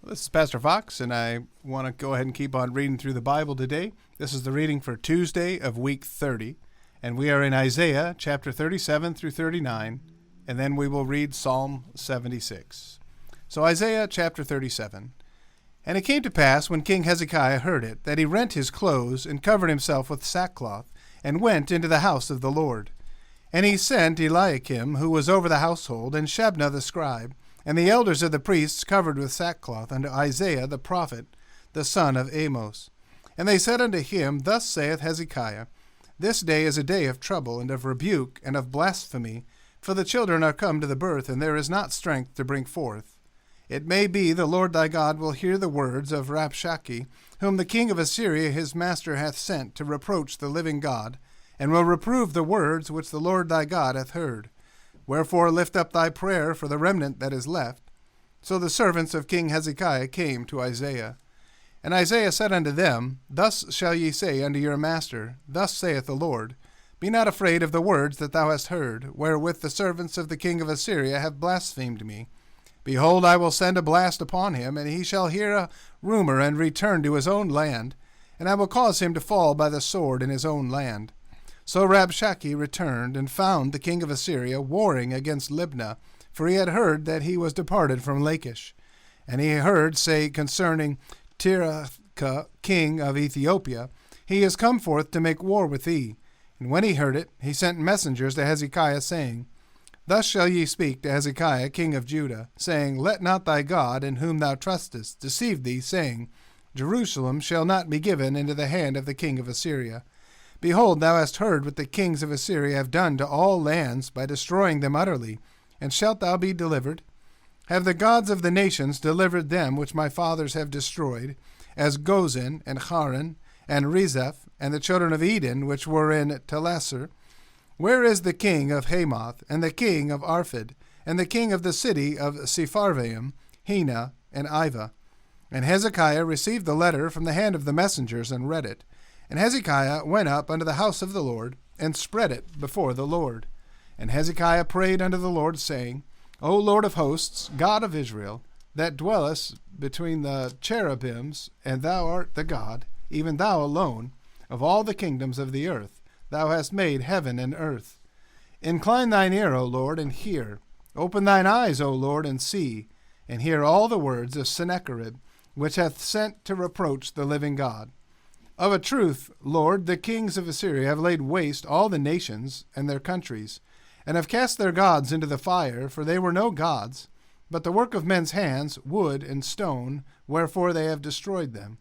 This is Pastor Fox, and I want to go ahead and keep on reading through the Bible today. This is the reading for Tuesday of week 30, and we are in Isaiah chapter 37 through 39, and then we will read Psalm 76. So Isaiah chapter 37. And it came to pass, when King Hezekiah heard it, that he rent his clothes and covered himself with sackcloth, and went into the house of the Lord. And he sent Eliakim, who was over the household, and Shebna the scribe, and the elders of the priests covered with sackcloth unto Isaiah the prophet, the son of Amos. And they said unto him, Thus saith Hezekiah, This day is a day of trouble, and of rebuke, and of blasphemy, for the children are come to the birth, and there is not strength to bring forth. It may be the Lord thy God will hear the words of Rabshakeh, whom the king of Assyria his master hath sent to reproach the living God, and will reprove the words which the Lord thy God hath heard. Wherefore lift up thy prayer for the remnant that is left. So the servants of King Hezekiah came to Isaiah. And Isaiah said unto them, Thus shall ye say unto your master, Thus saith the Lord, Be not afraid of the words that thou hast heard, wherewith the servants of the king of Assyria have blasphemed me. Behold, I will send a blast upon him, and he shall hear a rumor and return to his own land, and I will cause him to fall by the sword in his own land. So Rabshakeh returned, and found the king of Assyria warring against Libnah, for he had heard that he was departed from Lachish. And he heard say concerning Tirhakah, king of Ethiopia, He is come forth to make war with thee. And when he heard it, he sent messengers to Hezekiah, saying, Thus shall ye speak to Hezekiah, king of Judah, saying, Let not thy God, in whom thou trustest, deceive thee, saying, Jerusalem shall not be given into the hand of the king of Assyria. Behold, thou hast heard what the kings of Assyria have done to all lands by destroying them utterly, and shalt thou be delivered? Have the gods of the nations delivered them which my fathers have destroyed, as Gozan, and Haran, and Rezeph, and the children of Eden which were in Telassar? Where is the king of Hamath, and the king of Arphad, and the king of the city of Sepharvaim, Hena, and Ivah? And Hezekiah received the letter from the hand of the messengers, and read it. And Hezekiah went up unto the house of the Lord, and spread it before the Lord. And Hezekiah prayed unto the Lord, saying, O Lord of hosts, God of Israel, that dwellest between the cherubims, and thou art the God, even thou alone, of all the kingdoms of the earth. Thou hast made heaven and earth. Incline thine ear, O Lord, and hear. Open thine eyes, O Lord, and see, and hear all the words of Sennacherib, which hath sent to reproach the living God. Of a truth, Lord, the kings of Assyria have laid waste all the nations and their countries, and have cast their gods into the fire, for they were no gods, but the work of men's hands, wood and stone, wherefore they have destroyed them.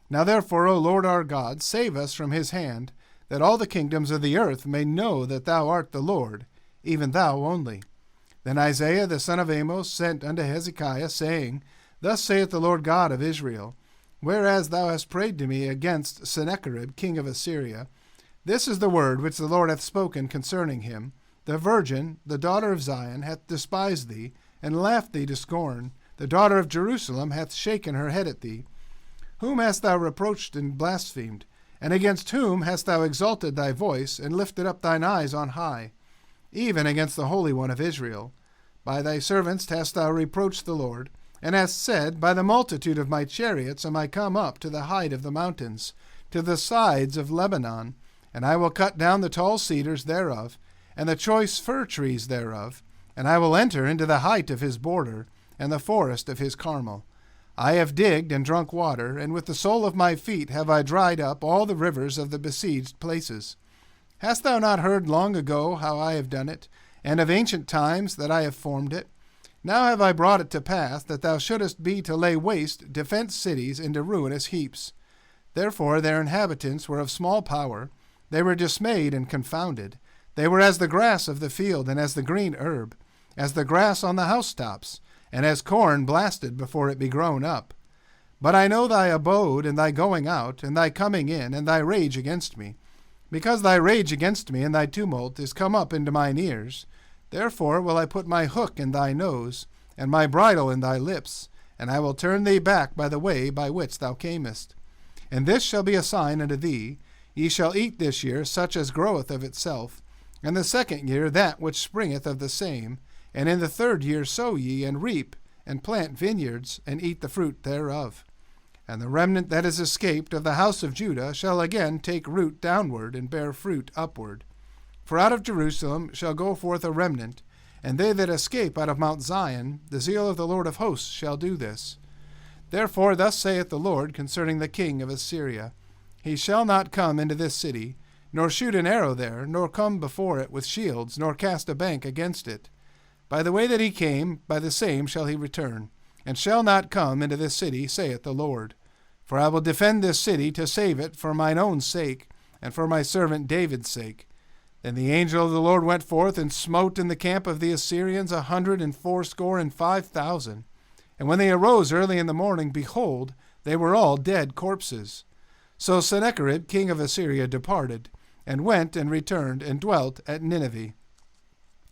Now therefore, O Lord our God, save us from his hand, that all the kingdoms of the earth may know that thou art the Lord, even thou only. Then Isaiah the son of Amos sent unto Hezekiah, saying, Thus saith the Lord God of Israel, Whereas thou hast prayed to me against Sennacherib king of Assyria, this is the word which the Lord hath spoken concerning him. The virgin, the daughter of Zion, hath despised thee, and laughed thee to scorn. The daughter of Jerusalem hath shaken her head at thee. Whom hast thou reproached and blasphemed? And against whom hast thou exalted thy voice, and lifted up thine eyes on high? Even against the Holy One of Israel. By thy servants hast thou reproached the Lord, and hast said, By the multitude of my chariots am I come up to the height of the mountains, to the sides of Lebanon, and I will cut down the tall cedars thereof, and the choice fir trees thereof, and I will enter into the height of his border, and the forest of his Carmel. I have digged and drunk water, and with the sole of my feet have I dried up all the rivers of the besieged places. Hast thou not heard long ago how I have done it, and of ancient times that I have formed it? Now have I brought it to pass that thou shouldest be to lay waste defenced cities into ruinous heaps. Therefore their inhabitants were of small power, they were dismayed and confounded. They were as the grass of the field, and as the green herb, as the grass on the housetops, and as corn blasted before it be grown up. But I know thy abode, and thy going out, and thy coming in, and thy rage against me. Because thy rage against me and thy tumult is come up into mine ears, therefore will I put my hook in thy nose, and my bridle in thy lips, and I will turn thee back by the way by which thou camest. And this shall be a sign unto thee, ye shall eat this year such as groweth of itself, and the second year that which springeth of the same, and in the third year sow ye, and reap, and plant vineyards, and eat the fruit thereof. And the remnant that is escaped of the house of Judah shall again take root downward, and bear fruit upward. For out of Jerusalem shall go forth a remnant, and they that escape out of Mount Zion, the zeal of the Lord of hosts shall do this. Therefore thus saith the Lord concerning the king of Assyria, He shall not come into this city, nor shoot an arrow there, nor come before it with shields, nor cast a bank against it. By the way that he came, by the same shall he return, and shall not come into this city, saith the Lord. For I will defend this city to save it for mine own sake, and for my servant David's sake. Then the angel of the Lord went forth and smote in the camp of the Assyrians 185,000. And when they arose early in the morning, behold, they were all dead corpses. So Sennacherib king of Assyria departed, and went and returned, and dwelt at Nineveh.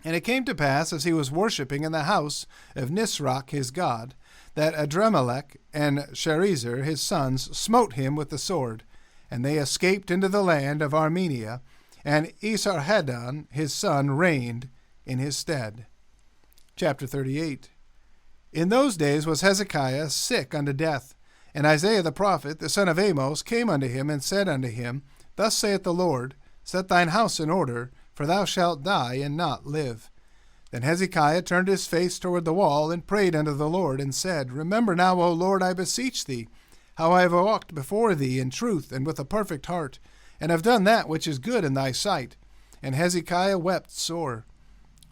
And it came to pass, as he was worshipping in the house of Nisroch his god, that Adremelech and Sharezer his sons smote him with the sword, and they escaped into the land of Armenia, and Esarhaddon his son reigned in his stead. Chapter 38. In those days was Hezekiah sick unto death, and Isaiah the prophet, the son of Amos, came unto him, and said unto him, Thus saith the Lord, Set thine house in order, for thou shalt die and not live. Then Hezekiah turned his face toward the wall, and prayed unto the Lord, and said, Remember now, O Lord, I beseech thee, how I have walked before thee in truth and with a perfect heart, and have done that which is good in thy sight. And Hezekiah wept sore.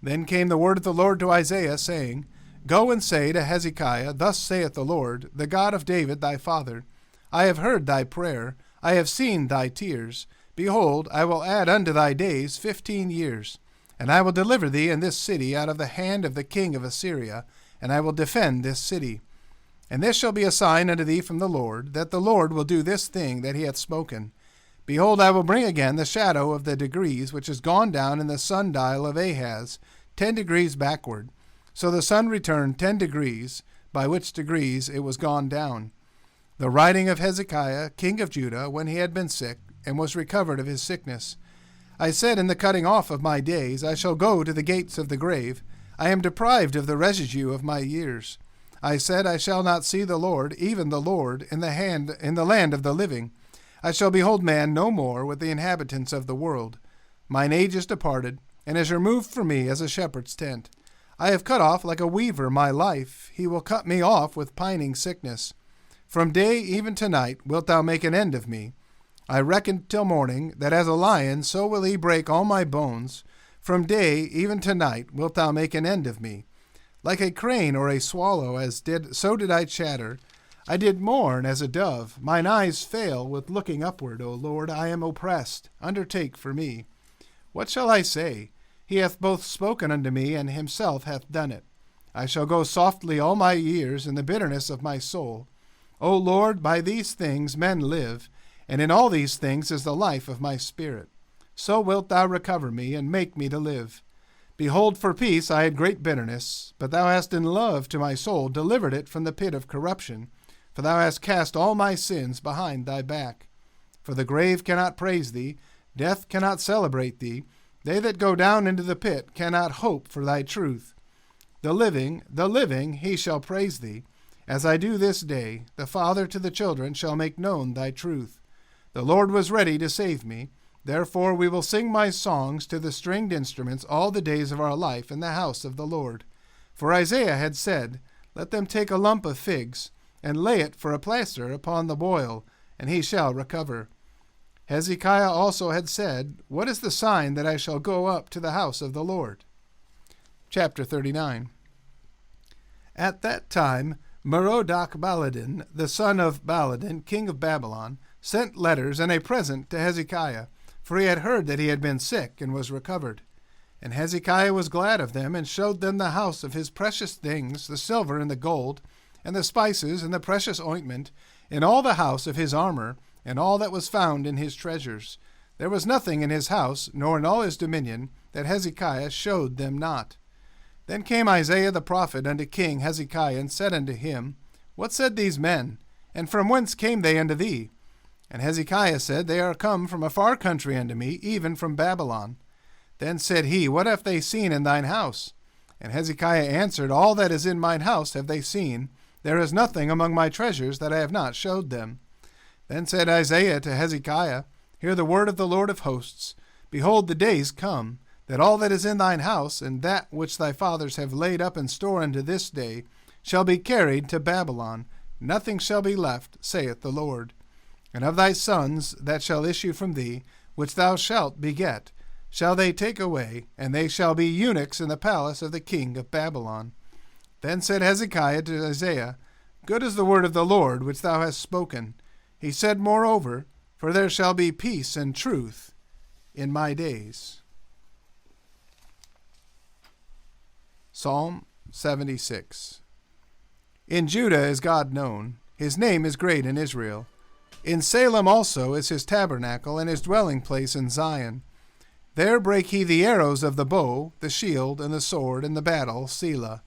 Then came the word of the Lord to Isaiah, saying, Go and say to Hezekiah, Thus saith the Lord, the God of David thy father, I have heard thy prayer, I have seen thy tears. Behold, I will add unto thy days 15 years, and I will deliver thee and this city out of the hand of the king of Assyria, and I will defend this city. And this shall be a sign unto thee from the Lord, that the Lord will do this thing that he hath spoken. Behold, I will bring again the shadow of the degrees which is gone down in the sundial of Ahaz, 10 degrees backward. So the sun returned 10 degrees, by which degrees it was gone down. The writing of Hezekiah, king of Judah, when he had been sick, and was recovered of his sickness. I said in the cutting off of my days, I shall go to the gates of the grave. I am deprived of the residue of my years. I said, I shall not see the Lord, even the Lord, in the land of the living. I shall behold man no more with the inhabitants of the world. Mine age is departed, and is removed from me as a shepherd's tent. I have cut off like a weaver my life. He will cut me off with pining sickness. From day even to night wilt thou make an end of me. I reckoned till morning, that as a lion so will he break all my bones. From day even to night wilt thou make an end of me. Like a crane or a swallow, so did I chatter. I did mourn as a dove. Mine eyes fail with looking upward. O Lord, I am oppressed. Undertake for me. What shall I say? He hath both spoken unto me, and himself hath done it. I shall go softly all my years in the bitterness of my soul. O Lord, by these things men live, and in all these things is the life of my spirit. So wilt thou recover me, and make me to live. Behold, for peace I had great bitterness, but thou hast in love to my soul delivered it from the pit of corruption, for thou hast cast all my sins behind thy back. For the grave cannot praise thee, death cannot celebrate thee, they that go down into the pit cannot hope for thy truth. The living, he shall praise thee. As I do this day, the father to the children shall make known thy truth. The Lord was ready to save me. Therefore we will sing my songs to the stringed instruments all the days of our life in the house of the Lord. For Isaiah had said, Let them take a lump of figs, and lay it for a plaster upon the boil, and he shall recover. Hezekiah also had said, What is the sign that I shall go up to the house of the Lord? Chapter 39. At that time Merodach-Baladan, the son of Baladan, king of Babylon, sent letters and a present to Hezekiah, for he had heard that he had been sick and was recovered. And Hezekiah was glad of them, and showed them the house of his precious things, the silver and the gold, and the spices and the precious ointment, and all the house of his armor, and all that was found in his treasures. There was nothing in his house, nor in all his dominion, that Hezekiah showed them not. Then came Isaiah the prophet unto King Hezekiah, and said unto him, What said these men? And from whence came they unto thee? And Hezekiah said, They are come from a far country unto me, even from Babylon. Then said he, What have they seen in thine house? And Hezekiah answered, All that is in mine house have they seen. There is nothing among my treasures that I have not showed them. Then said Isaiah to Hezekiah, Hear the word of the Lord of hosts. Behold, the days come, that all that is in thine house, and that which thy fathers have laid up in store unto this day, shall be carried to Babylon. Nothing shall be left, saith the Lord. And of thy sons that shall issue from thee, which thou shalt beget, shall they take away, and they shall be eunuchs in the palace of the king of Babylon. Then said Hezekiah to Isaiah, Good is the word of the Lord which thou hast spoken. He said moreover, For there shall be peace and truth in my days. Psalm 76. In Judah is God known. His name is great in Israel. In Salem also is his tabernacle, and his dwelling place in Zion. There brake he the arrows of the bow, the shield, and the sword, and the battle, Selah.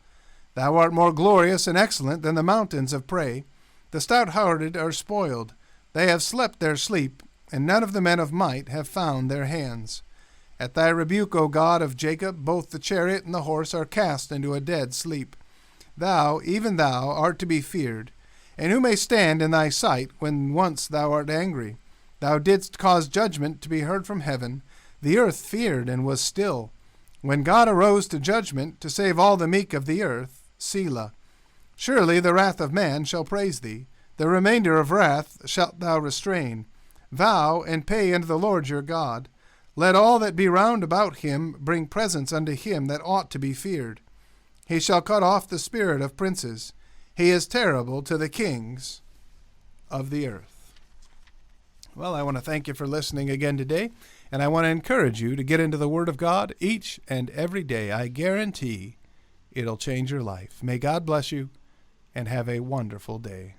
Thou art more glorious and excellent than the mountains of prey. The stout-hearted are spoiled. They have slept their sleep, and none of the men of might have found their hands. At thy rebuke, O God of Jacob, both the chariot and the horse are cast into a dead sleep. Thou, even thou, art to be feared. And who may stand in thy sight when once thou art angry? Thou didst cause judgment to be heard from heaven. The earth feared and was still. When God arose to judgment, to save all the meek of the earth, Selah. Surely the wrath of man shall praise thee. The remainder of wrath shalt thou restrain. Vow and pay unto the Lord your God. Let all that be round about him bring presents unto him that ought to be feared. He shall cut off the spirit of princes. He is terrible to the kings of the earth. Well, I want to thank you for listening again today, and I want to encourage you to get into the Word of God each and every day. I guarantee it'll change your life. May God bless you, and have a wonderful day.